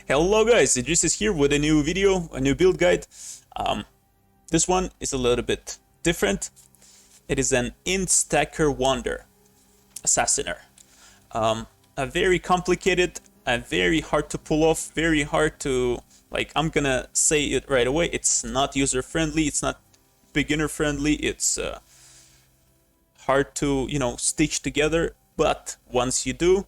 Hello guys, Idris is here with a new video, a new build guide. This one is a little bit different. It is an Int Stacker Wander Assassiner. A very complicated and very hard to pull off, very hard to, I'm gonna say it right away, it's not user friendly, it's not beginner friendly, it's hard to, stitch together, but once you do,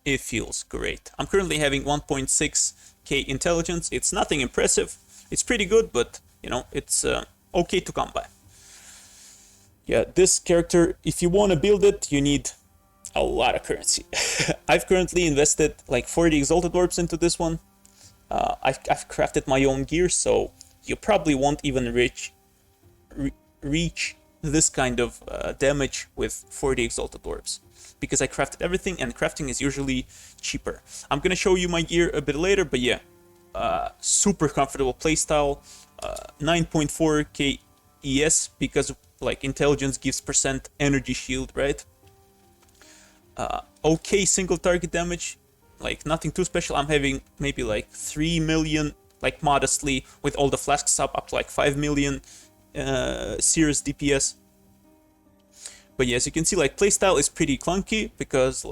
it feels great. I'm currently having 1.6k intelligence. It's nothing impressive. It's pretty good, but it's okay to come by. Yeah, this character, if you want to build it, you need a lot of currency. I've currently invested like 40 exalted orbs into this one. I've crafted my own gear, so you probably won't even reach this kind of damage with 40 exalted orbs, because I crafted everything, and crafting is usually cheaper. I'm gonna show you my gear a bit later, but yeah, super comfortable playstyle, 9.4k ES, because intelligence gives % energy shield, right? Okay single target damage, nothing too special. I'm having maybe 3 million, modestly, with all the flasks up to 5 million serious DPS. But yeah, as you can see, playstyle is pretty clunky, because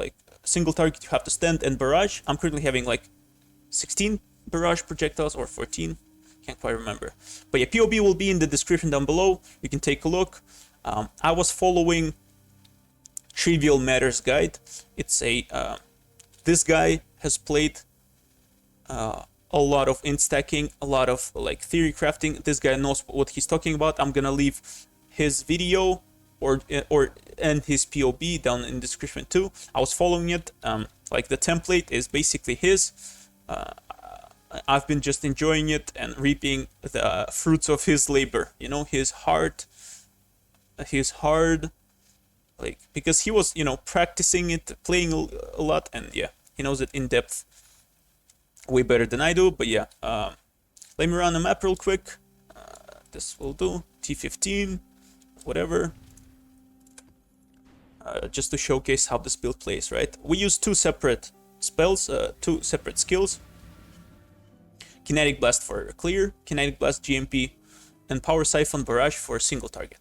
single target you have to stand and barrage. I'm currently having 16 barrage projectiles or 14, can't quite remember. But yeah, POB will be in the description down below, you can take a look. I was following Trivial Matters guide. It's a this guy has played a lot of int stacking, a lot of theory crafting. This guy knows what he's talking about. I'm gonna leave his video and his POB down in the description too. I was following it. The template is basically his. I've been just enjoying it and reaping the fruits of his labor. His hard, because he was, practicing it, playing a lot, and yeah, he knows it in depth way better than I do. But yeah, let me run the map real quick. This will do. T15, whatever. Just to showcase how this build plays, right? We use two separate spells, two separate skills. Kinetic Blast for clear, Kinetic Blast GMP, and Power Siphon Barrage for single target.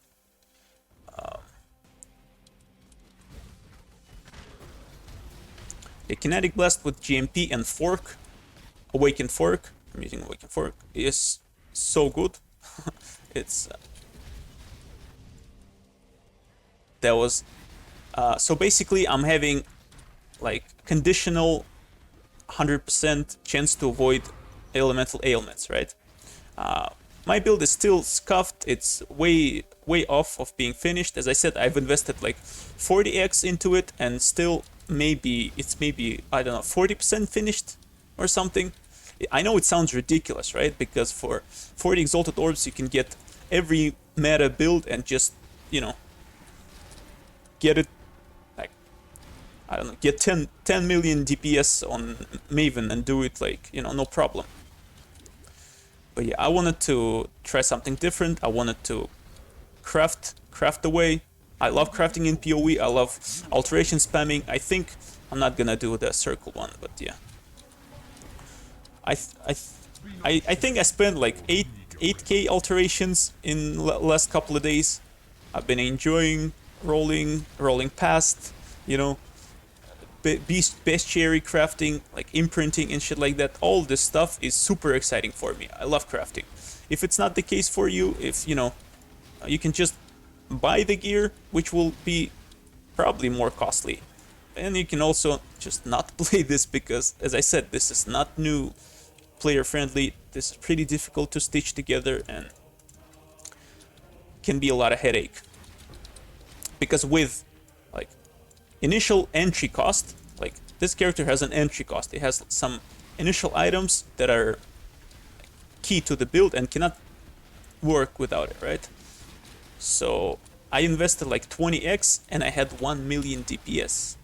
The Kinetic Blast with GMP and Fork, Awakened Fork, I'm using Awakened Fork, is so good. It's... that was... so basically, I'm having conditional 100% chance to avoid elemental ailments, right? My build is still scuffed. It's way off of being finished. As I said, I've invested 40x into it, and still it's maybe I don't know, 40% finished or something. I know it sounds ridiculous, right? Because for 40 exalted orbs you can get every meta build and just get it, I don't know, get 10 million DPS on Maven and do it no problem. But yeah, I wanted to try something different. I wanted to craft away. I love crafting in PoE. I love alteration spamming. I think I'm not gonna do the circle one, but yeah. I think I spent 8k alterations in last couple of days. I've been enjoying rolling past, bestiary crafting, imprinting and shit like that. All this stuff is super exciting for me. I love crafting. If it's not the case for you, if you can just buy the gear, which will be probably more costly, and you can also just not play this, because as I said, this is not new player friendly. This is pretty difficult to stitch together and can be a lot of headache, because with initial entry cost, this character has an entry cost. It has some initial items that are key to the build and cannot work without it, right? So I invested 20x and I had 1 million DPS,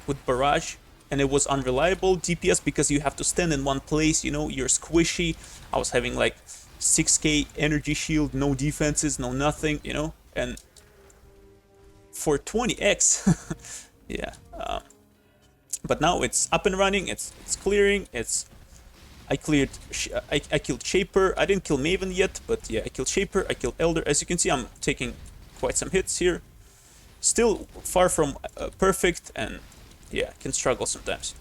with barrage, and it was unreliable DPS because you have to stand in one place, you're squishy. I was having 6k energy shield, no defenses, no nothing, and for 20x, yeah. But now it's up and running, it's clearing, it's I cleared, I killed Shaper. I didn't kill Maven yet, but yeah, I killed Shaper, I killed Elder. As you can see, I'm taking quite some hits here. Still far from perfect, and yeah, can struggle sometimes.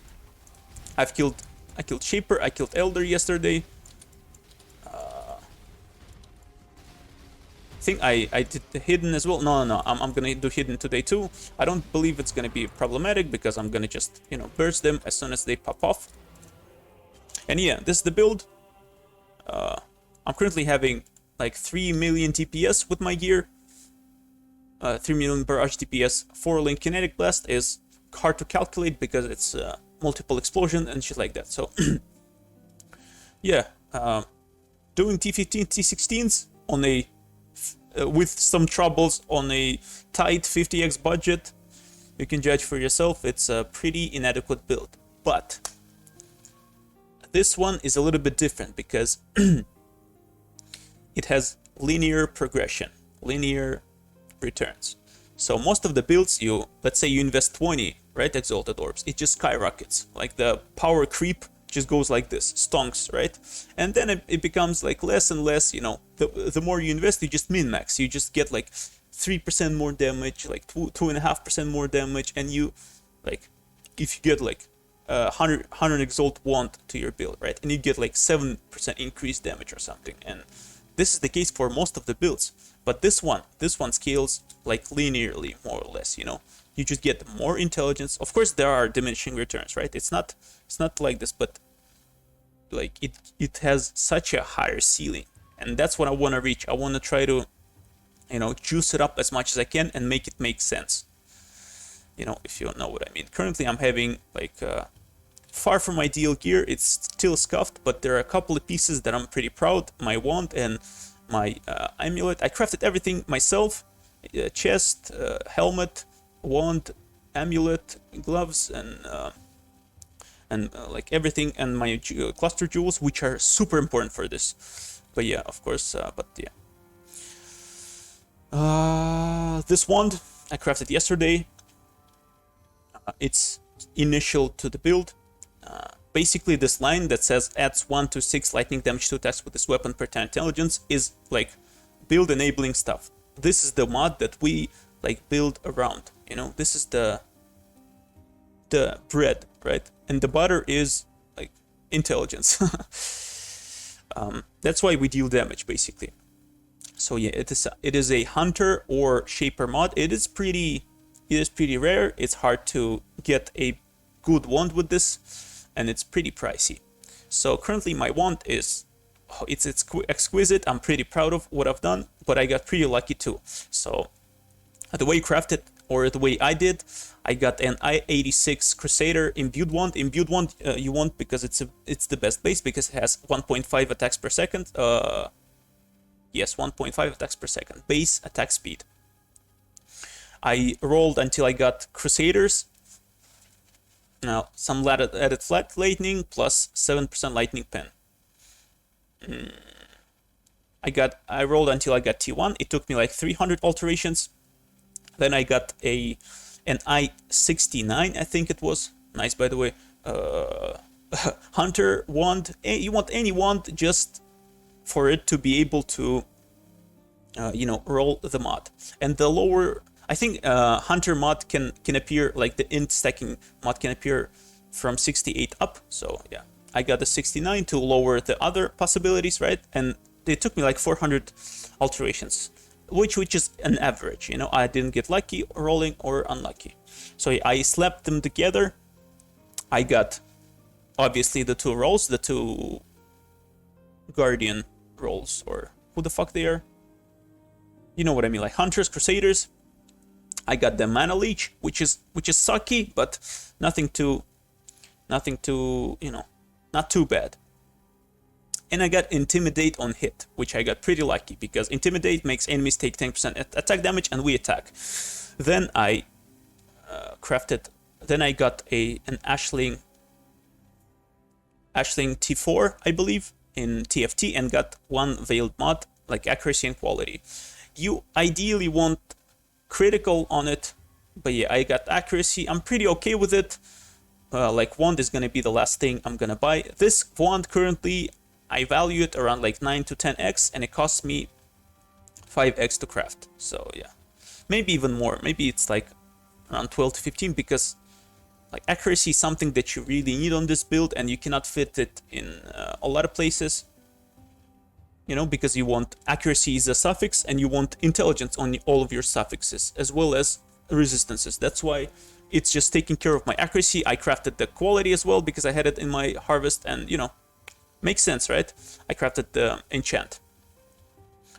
I killed Shaper, I killed Elder yesterday. I think I did the Hidden as well. No, I'm gonna do Hidden today too. I don't believe it's gonna be problematic because I'm gonna just, you know, burst them as soon as they pop off. And yeah, this is the build. I'm currently having like 3 million DPS with my gear. 3 million barrage DPS. 4-link kinetic blast is hard to calculate because it's multiple explosion and shit like that. So yeah, doing T15, T16s on a with some troubles on a tight 50x budget. You can judge for yourself. It's a pretty inadequate build, but this one is a little bit different because it has linear progression, linear returns. So most of the builds, let's say you invest 20, right, Exalted Orbs, it just skyrockets. Like the power creep just goes like this, stonks, right? And then it becomes like less and less, you know, the more you invest, you just min-max. You just get like 3% more damage, like 2.5% more damage, and you, like, if you get like 100 Exalt Wand to your build, right? And you get like 7% increased damage or something. And this is the case for most of the builds. But this one scales like linearly, more or less, you know. You just get more intelligence. Of course, there are diminishing returns, right? It's not like this, but like it has such a higher ceiling. And that's what I want to reach. I want to try to, you know, juice it up as much as I can and make it make sense. You know, if you know what I mean. Currently, I'm having like far from ideal gear. It's still scuffed, but there are a couple of pieces that I'm pretty proud. My wand and my amulet. I crafted everything myself. Chest, helmet, wand, amulet, gloves, and like everything, and my cluster jewels, which are super important for this. But yeah, of course. But yeah. This wand I crafted yesterday. It's initial to the build. Basically, this line that says adds 1 to 6 lightning damage to attacks with this weapon per 10 intelligence is like build enabling stuff. This is the mod that we like build around. You know, this is the bread, right? And the butter is like intelligence. That's why we deal damage basically. So yeah, it is a hunter or shaper mod. It is pretty rare. It's hard to get a good wand with this, and it's pretty pricey. So currently my wand is it's exquisite. I'm pretty proud of what I've done, but I got pretty lucky too. So the way crafted, or the way I did, I got an I-86 Crusader imbued wand. Imbued wand you want because it's the best base because it has 1.5 attacks per second. Yes, 1.5 attacks per second. Base attack speed. I rolled until I got Crusaders. Now, some added flat lightning plus 7% lightning pen. I rolled until I got T1. It took me like 300 alterations. Then I got an I-69, I think it was. Nice, by the way. Hunter wand. You want any wand just for it to be able to, you know, roll the mod. And the lower, I think Hunter mod can appear, like the Int Stacking mod can appear from 68 up. So yeah, I got the 69 to lower the other possibilities, right? And it took me like 400 alterations, which is an average, you know. I didn't get lucky rolling or unlucky. So I slapped them together. I got obviously the two rolls, the two Guardian rolls, or who the fuck they are. You know what I mean, like Hunters, Crusaders. I got the Mana Leech, which is sucky, but nothing too, you know, not too bad. And I got Intimidate on hit, which I got pretty lucky because Intimidate makes enemies take 10% attack damage and we attack. Then I then I got an Ashling T4, I believe, in TFT, and got one veiled mod, like accuracy and quality. You ideally want critical on it, but yeah, I got accuracy. I'm pretty okay with it. like wand is gonna be the last thing I'm gonna buy. This wand currently I value it around like 9 to 10x, and it costs me 5x to craft. So yeah, maybe even more. Maybe it's like around 12 to 15, because like accuracy is something that you really need on this build, and you cannot fit it in a lot of places. You know, because you want accuracy is a suffix, and you want intelligence on all of your suffixes, as well as resistances. That's why it's just taking care of my accuracy. I crafted the quality as well, because I had it in my harvest, and you know, makes sense, right? I crafted the enchant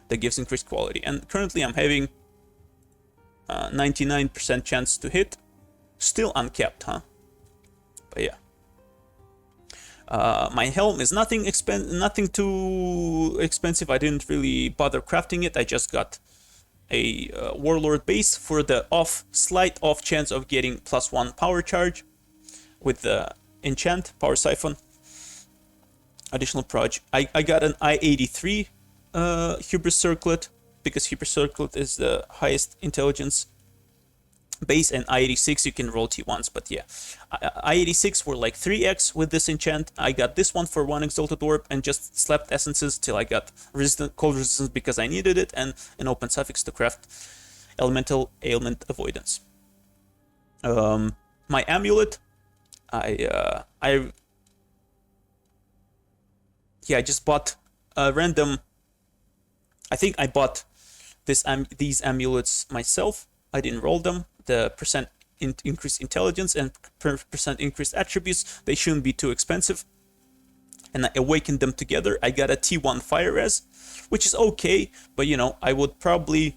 that gives increased quality, and currently I'm having 99% chance to hit. Still uncapped, huh? But yeah. My helm is nothing too expensive. I didn't really bother crafting it. I just got a warlord base for the slight off chance of getting +1 power charge with the enchant power siphon. Additional proj. I got an I-83 hubris circlet, because hubris circlet is the highest intelligence base, and I-86 you can roll T1s, but yeah, I-86 were like 3x with this enchant. I got this one for 1 exalted orb, and just slapped essences till I got cold resistance because I needed it, and an open suffix to craft elemental ailment avoidance. My amulet, I just bought a random. I think I bought these amulets myself. I didn't roll them. The percent increased intelligence and percent increased attributes, they shouldn't be too expensive. And I awakened them together. I got a T1 fire res, which is okay, but you know, I would probably,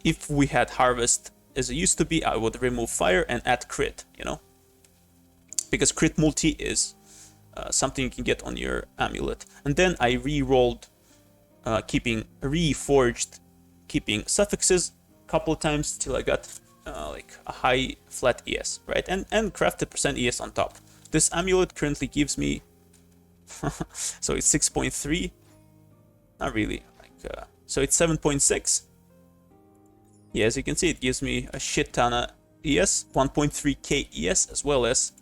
if we had harvest as it used to be, I would remove fire and add crit, you know, because crit multi is something you can get on your amulet. And then I re-rolled, keeping suffixes couple of times till I got like a high flat ES, right? And crafted percent ES on top. This amulet currently gives me so it's 6.3, not really, like so it's 7.6. Yeah, as you can see, it gives me a shit ton of ES, 1.3k ES, as well as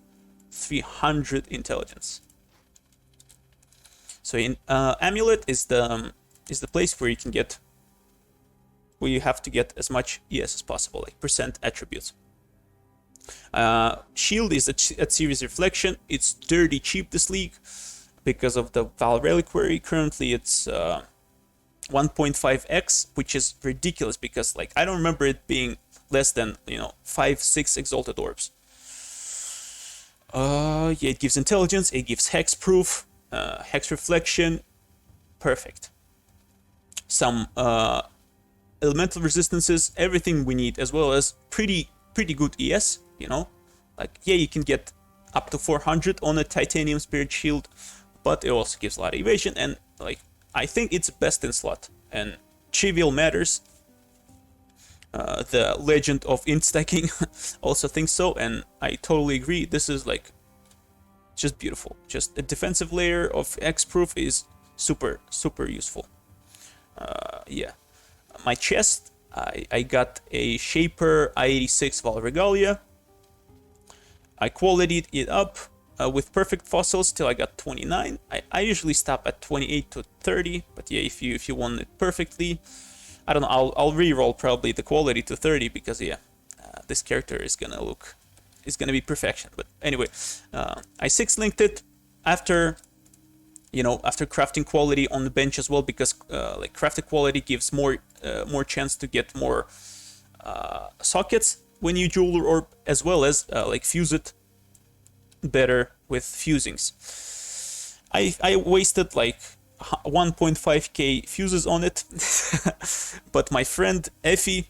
300 intelligence. So in amulet is the place where you can get, where you have to get as much ES as possible, like percent attributes. Shield is at series reflection. It's dirty cheap this league because of the Val Reliquary. Currently it's 1.5x, which is ridiculous, because like I don't remember it being less than, you know, 5-6 exalted orbs. Yeah, it gives intelligence, it gives hex proof, hex reflection, perfect. Some elemental resistances, everything we need, as well as pretty good ES, you know. Like, yeah, you can get up to 400 on a titanium spirit shield, but it also gives a lot of evasion, and like I think it's best in slot. And trivial matters, the legend of int stacking also thinks so, and I totally agree. This is like just beautiful. Just a defensive layer of X proof is super useful. Yeah, my chest, I got a Shaper I-86 Val Regalia. I qualityed it up with perfect fossils till I got 29. I usually stop at 28 to 30, but yeah, if you want it perfectly, I don't know, I'll re-roll probably the quality to 30, because yeah, this character is gonna be perfection. But anyway, I 6-linked it after, you know, after crafting quality on the bench as well, because like crafted quality gives more chance to get more sockets when you jeweler orb, as well as like fuse it better with fusings. I wasted like 1.5k fuses on it, but my friend Effie,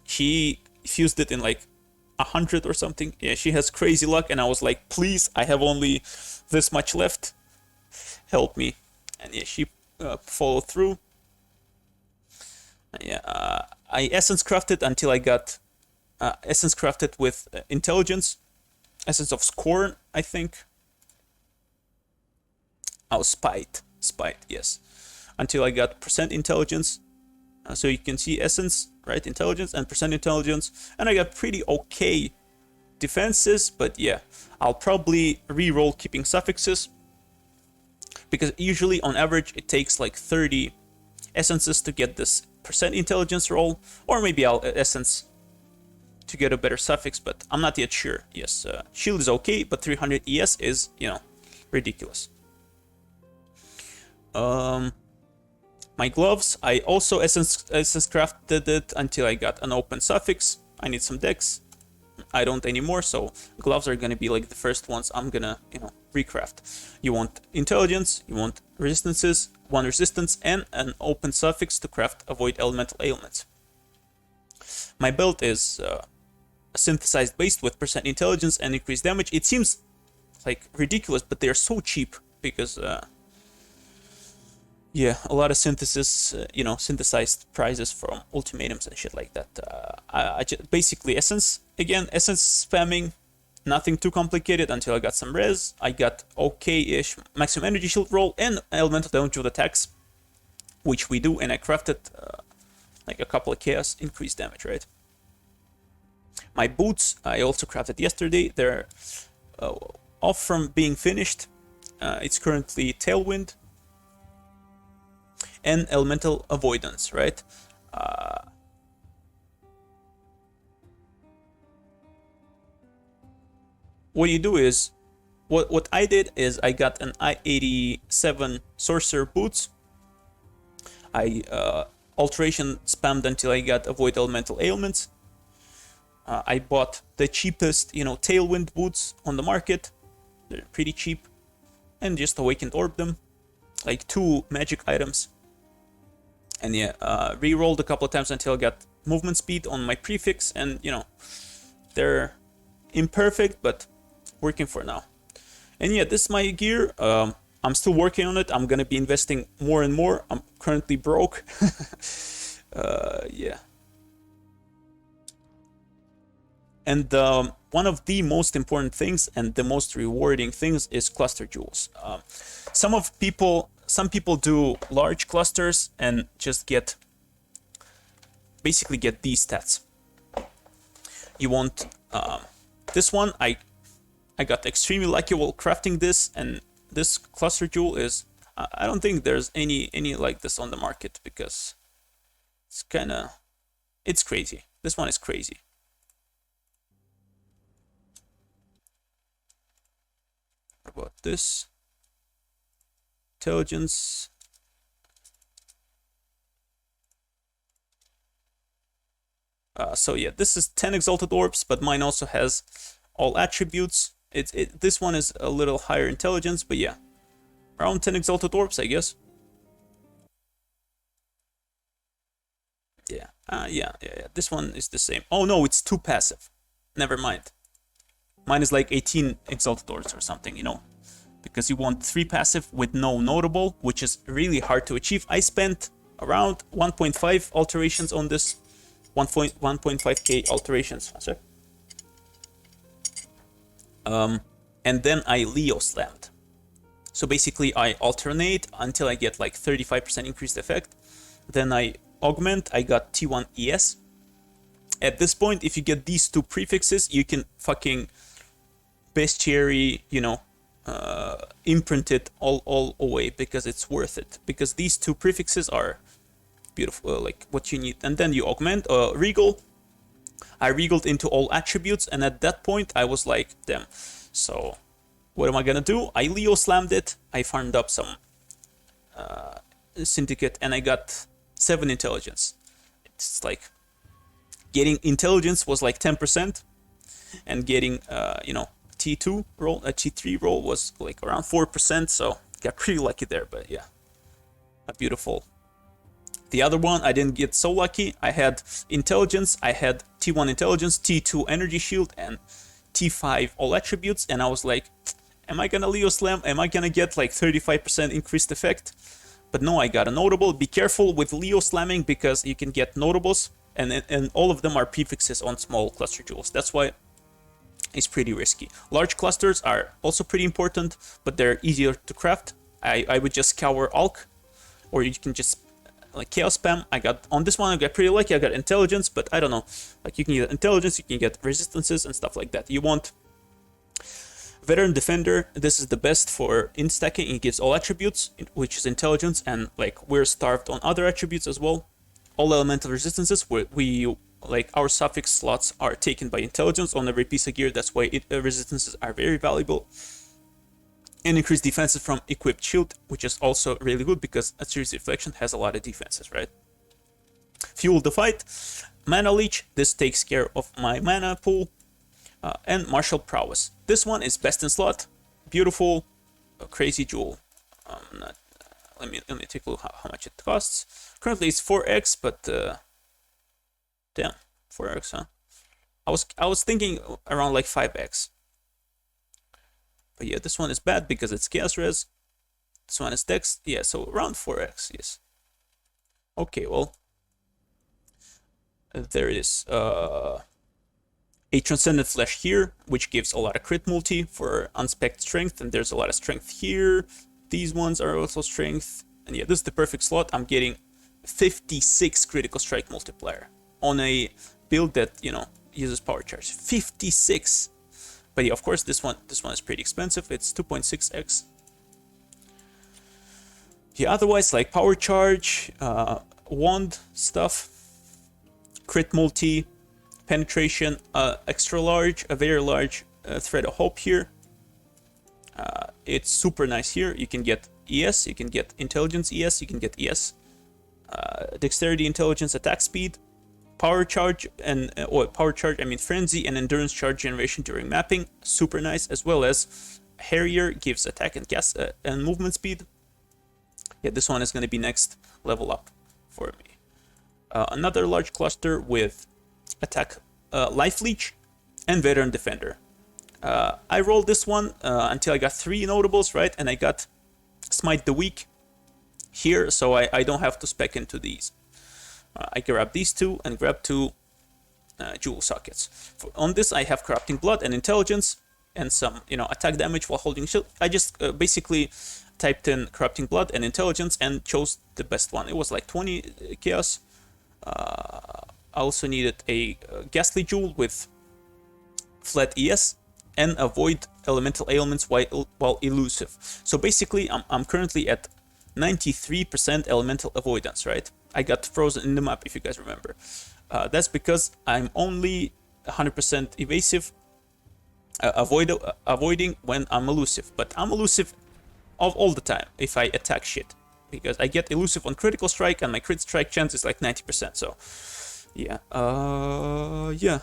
she fused it in like 100 or something. Yeah, she has crazy luck, and I was like, please, I have only this much left, help me. And yeah, she followed through. Yeah, I essence crafted until I got essence crafted with intelligence, essence of scorn, I think. Oh, spite, yes. Until I got percent intelligence. So you can see essence, right? Intelligence and percent intelligence, and I got pretty okay defenses, but yeah, I'll probably re-roll keeping suffixes, because usually on average it takes like 30 essences to get this percent intelligence roll, or maybe I'll essence to get a better suffix, but I'm not yet sure. Yes, shield is okay, but 300 ES is, you know, ridiculous. My gloves, I also essence crafted it until I got an open suffix. I need some dex. I don't anymore, so gloves are gonna be like the first ones I'm gonna, you know, recraft. You want intelligence, you want resistances, one resistance, and an open suffix to craft avoid elemental ailments. My belt is a synthesized based with percent intelligence and increased damage. It seems like ridiculous, but they're so cheap because yeah, a lot of synthesis, you know, synthesized prizes from ultimatums and shit like that. I just basically essence spamming, nothing too complicated until I got some res. I got okay-ish maximum energy shield roll and elemental damage with attacks, which we do, and I crafted like a couple of chaos increased damage, right? My boots I also crafted yesterday. They're off from being finished. It's currently tailwind and elemental avoidance, right? What you do is, what I did is I got an I-87 sorcerer boots. I alteration spammed until I got avoid elemental ailments. I bought the cheapest, you know, tailwind boots on the market. They're pretty cheap, and just awakened orb them, like 2 magic items. And yeah, re-rolled a couple of times until I got movement speed on my prefix, and you know, they're imperfect, but working for now. And yeah, this is my gear. I'm still working on it. I'm gonna be investing more and more. I'm currently broke. Yeah. And one of the most important things and the most rewarding things is cluster jewels. Some people do large clusters and just basically get these stats. You want this one. I got extremely lucky while crafting this, and this cluster jewel is, I don't think there's any like this on the market, because it's crazy. This one is crazy. What about this? Intelligence. So yeah, this is 10 exalted orbs, but mine also has all attributes. This one is a little higher intelligence, but yeah, around 10 exalted orbs, I guess. Yeah, yeah. This one is the same. Oh no, it's 2 passive. Never mind. Mine is like 18 exalted orbs or something, you know, because you want 3 passive with no notable, which is really hard to achieve. I spent around 1.5 alterations on this, 1.5k alterations. Sorry. And then I Leo slammed. So basically I alternate until I get like 35% increased effect. Then I augment, I got T1 ES. At this point, if you get these 2 prefixes, you can fucking bestiary, you know, imprint it all away, because it's worth it. Because these 2 prefixes are beautiful, like what you need. And then you augment, regal. I regaled into all attributes, and at that point I was like, damn, so what am I gonna do? I Leo slammed it. I farmed up some syndicate, and I got 7 intelligence. It's like getting intelligence was like 10%, and getting you know, T2 roll, a T3 roll was like around 4%, so got pretty lucky there. But yeah, a beautiful. The other one, I didn't get so lucky. I had intelligence, I had T1 intelligence, T2 energy shield, and T5 all attributes, and I was like, am I gonna Leo slam? Am I gonna get like 35% increased effect? But no, I got a notable. Be careful with Leo slamming, because you can get notables, and all of them are prefixes on small cluster jewels. That's why it's pretty risky. Large clusters are also pretty important, but they're easier to craft. I would just scour Alk, or you can just like chaos spam. I got on this one, I got pretty lucky. I got intelligence, but I don't know. Like you can get intelligence, you can get resistances and stuff like that. You want veteran defender. This is the best for int stacking. It gives all attributes, which is intelligence, and like we're starved on other attributes as well. All elemental resistances. We like our suffix slots are taken by intelligence on every piece of gear. That's why resistances are very valuable. And increased defenses from equipped shield, which is also really good because a series reflection has a lot of defenses, right? Fuel the fight, mana leech. This takes care of my mana pool, and martial prowess. This one is best in slot, beautiful, crazy jewel. Let me take a look how much it costs. Currently it's 4x, but damn, 4x, huh? I was thinking around like 5x. But yeah, this one is bad because it's chaos res. This one is dex. Yeah, so around 4x, yes. Okay, well, there it is. A transcendent flesh here, which gives a lot of crit multi for unspec'd strength, and there's a lot of strength here. These ones are also strength, and yeah, this is the perfect slot. I'm getting 56 critical strike multiplier on a build that, you know, uses power charge. 56. But yeah, of course, this one is pretty expensive. It's 2.6x. Yeah, otherwise, like power charge, wand stuff, crit multi, penetration, extra large, a very large thread of hope here. It's super nice here. You can get ES, you can get intelligence ES, you can get ES, dexterity, intelligence, attack speed, power charge, and I mean frenzy and endurance charge generation during mapping, super nice, as well as Harrier gives attack and gas and movement speed. Yeah, this one is going to be next level up for me. Another large cluster with attack, life leech, and veteran defender. I rolled this one until I got 3 notables, right, and I got smite the weak here, so I don't have to spec into these. I grab these 2 and grab 2 jewel sockets. On this, I have corrupting blood and intelligence and some, you know, attack damage while holding shield. I just basically typed in corrupting blood and intelligence and chose the best one. It was like 20 chaos. I also needed a ghastly jewel with flat ES and avoid elemental ailments while elusive. So basically, I'm currently at 93% elemental avoidance, right? I got frozen in the map, if you guys remember. That's because I'm only 100% evasive, avoiding when I'm elusive. But I'm elusive all the time if I attack shit, because I get elusive on critical strike and my crit strike chance is like 90%. So yeah, yeah.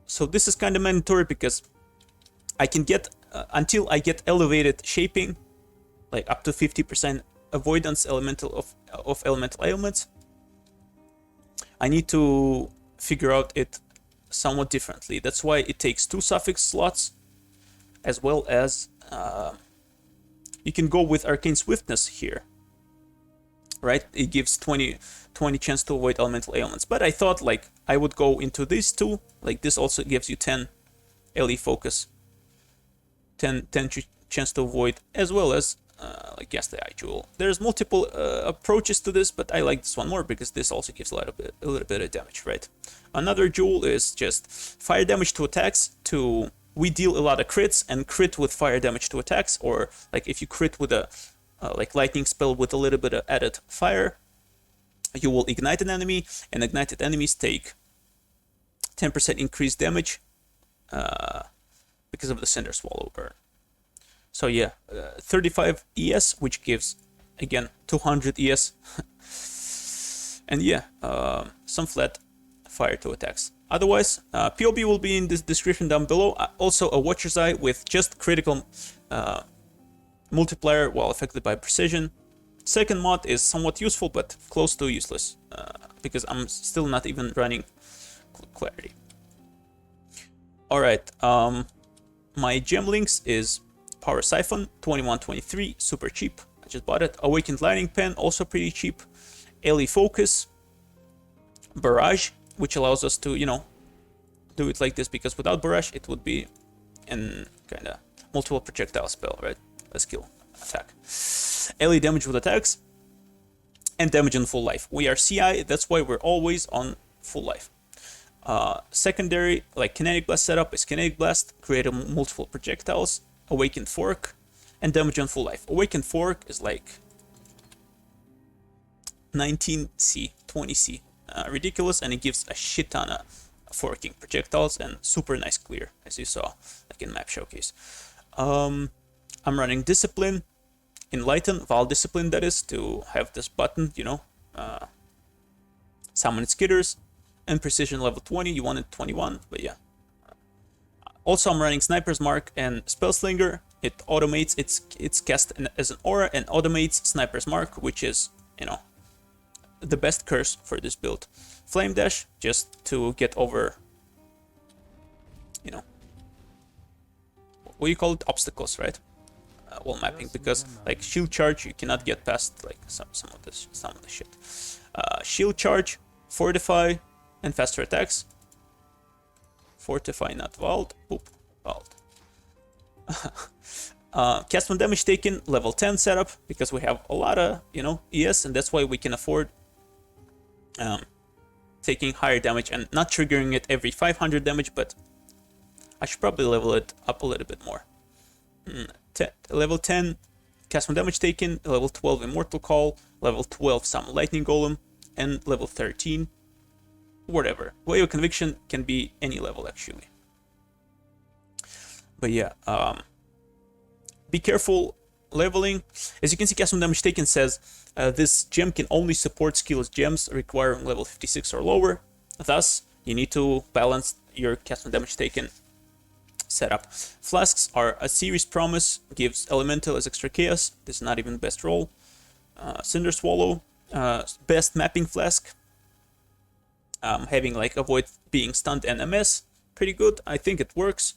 So this is kind of mandatory because I can get until I get elevated shaping, like up to 50% avoidance of elemental ailments. I need to figure out it somewhat differently. That's why it takes 2 suffix slots, as well as you can go with arcane swiftness here, right? It gives 20 chance to avoid elemental ailments. But I thought like I would go into these 2. Like this also gives you 10 LE focus, 10 chance to avoid, as well as like Ghastly Eye Jewel. There's multiple approaches to this, but I like this one more because this also gives a little bit of damage, right? Another jewel is just fire damage to attacks. We deal a lot of crits and crit with fire damage to attacks, or like if you crit with a like lightning spell with a little bit of added fire, you will ignite an enemy, and ignited enemies take 10% increased damage because of the Cinder Swallow burn. So yeah, 35 ES, which gives, again, 200 ES. And yeah, some flat fire to attacks. Otherwise, POB will be in the description down below. Also, a Watcher's Eye with just critical multiplier while affected by precision. Second mod is somewhat useful, but close to useless, because I'm still not even running Clarity. Alright, my gem links is Power Siphon, 2123, super cheap. I just bought it. Awakened Lightning Pen, also pretty cheap. LE Focus. Barrage, which allows us to, you know, do it like this, because without Barrage, it would be an kind of multiple projectile spell, right? A skill attack. LE damage with attacks. and damage on full life. We are CI, that's why we're always on full life. Secondary, like Kinetic Blast setup, is Kinetic Blast, create multiple projectiles, Awakened Fork, and damage on full life. Awakened Fork is like 19C, 20C. Ridiculous, and it gives a shit ton of forking projectiles and super nice clear, as you saw like in map showcase. I'm running Discipline, Enlighten, Val Discipline, that is, to have this button, you know, summon skitters, and Precision level 20. You wanted 21, but yeah. Also, I'm running Sniper's Mark and Spellslinger. It automates, it's cast as an aura and automates Sniper's Mark, which is, you know, the best curse for this build. Flame Dash, just to get over, you know, what do you call it? Obstacles, right? Wall mapping, because like Shield Charge, you cannot get past like some of the shit. Shield Charge, Fortify, and faster attacks. Fortify, not Vault. Oop, Vault. Cast when damage taken, level 10 setup, because we have a lot of, you know, ES, and that's why we can afford taking higher damage and not triggering it every 500 damage, but I should probably level it up a little bit more. Level 10, cast when damage taken, level 12 Immortal Call, level 12 Summon Lightning Golem, and level 13, whatever. Wave of Conviction can be any level actually. But yeah, be careful leveling. As you can see, cast when damage taken says this gem can only support skills gems requiring level 56 or lower. Thus, you need to balance your cast when damage taken setup. Flasks are a series promise, gives elemental as extra chaos. This is not even best roll. Cinder Swallow, best mapping flask. Having like avoid being stunned and MS, pretty good. I think it works.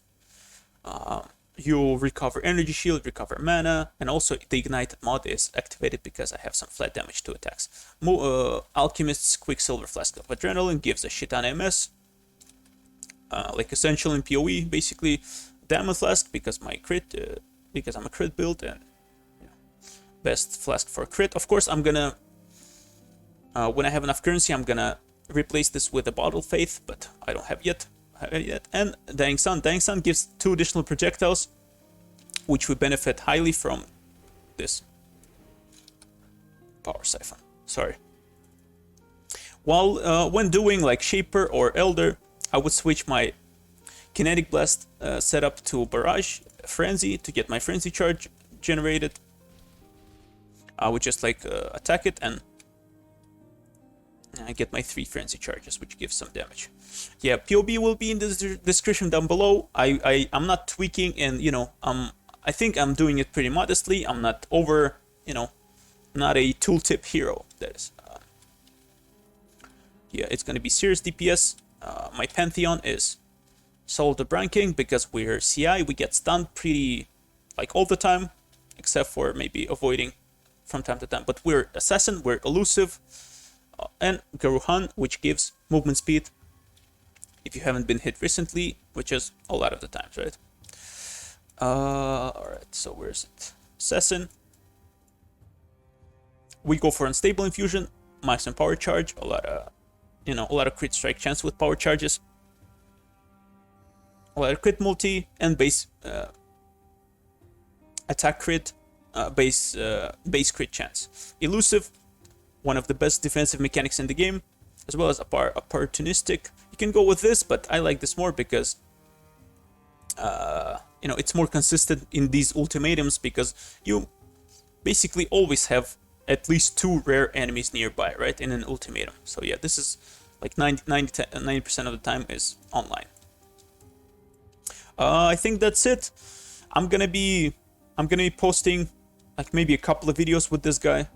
You recover energy shield, recover mana, and also the ignite mod is activated because I have some flat damage to attacks. Alchemist's Quicksilver Flask of Adrenaline gives a shit ton of MS. Like essential in PoE, basically. Diamond Flask because my crit, because I'm a crit build, and you know, best flask for crit. Of course, I'm gonna when I have enough currency, I'm gonna replace this with a Bottle Faith, but I don't have yet. And Dying Sun. Dying Sun gives 2 additional projectiles, which we benefit highly from this power siphon. Sorry. While when doing like Shaper or Elder, I would switch my Kinetic Blast setup to Barrage Frenzy to get my Frenzy charge generated. I would just like attack it and I get my 3 Frenzy charges, which gives some damage. Yeah, POB will be in the description down below. I'm not tweaking, and you know, I think I'm doing it pretty modestly. I'm not over, you know, not a tooltip hero. That is. Yeah, it's gonna be serious DPS. My Pantheon is Soul the Brand King because we're CI. We get stunned pretty like all the time, except for maybe avoiding from time to time. But we're Assassin. We're elusive. And Garuhan, which gives movement speed if you haven't been hit recently, which is a lot of the times, right? Alright, so where's it? Assassin. We go for Unstable Infusion, maximum power charge, a lot of crit strike chance with power charges, a lot of crit multi, and base attack crit, base crit chance. Elusive, one of the best defensive mechanics in the game, as well as opportunistic. You can go with this, but I like this more because you know, it's more consistent in these ultimatums because you basically always have at least 2 rare enemies nearby, right, in an ultimatum. So yeah, this is like 90% of the time is online. I think that's it. I'm gonna be posting like maybe a couple of videos with this guy,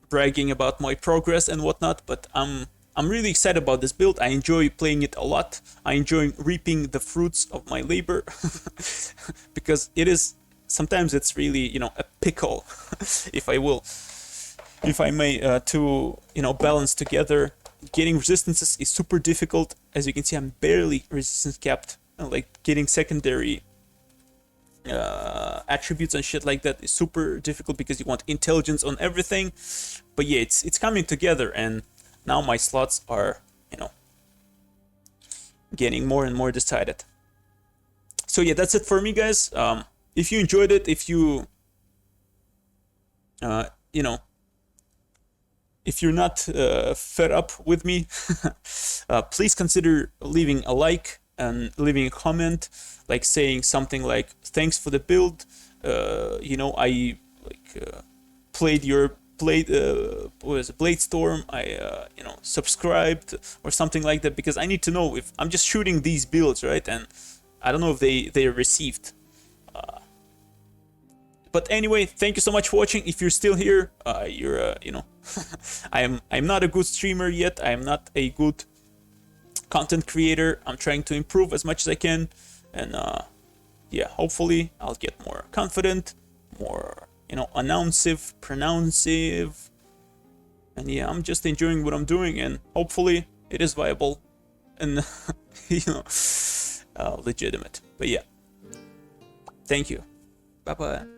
bragging about my progress and whatnot, but I'm really excited about this build. I enjoy playing it a lot. I enjoy reaping the fruits of my labor because it is sometimes it's really, you know, a pickle if I may, to, you know, balance together. Getting resistances is super difficult. As you can see, I'm barely resistance capped, and like getting secondary attributes and shit like that is super difficult because you want intelligence on everything. But yeah, it's coming together, and now my slots are, you know, getting more and more decided. So yeah, that's it for me, guys. If you enjoyed it, if you you know, if you're not fed up with me, please consider leaving a like and leaving a comment, like saying something like, thanks for the build, you know, I played your Bladestorm, I you know, subscribed or something like that, because I need to know if I'm just shooting these builds, right? And I don't know if they are received. But anyway, thank you so much for watching. If you're still here, you're you know, I'm not a good streamer yet. I'm not a good content creator. I'm trying to improve as much as I can, and yeah, hopefully I'll get more confident, more, you know, pronouncive, and yeah, I'm just enjoying what I'm doing, and hopefully it is viable and you know, legitimate. But yeah, thank you. Bye bye.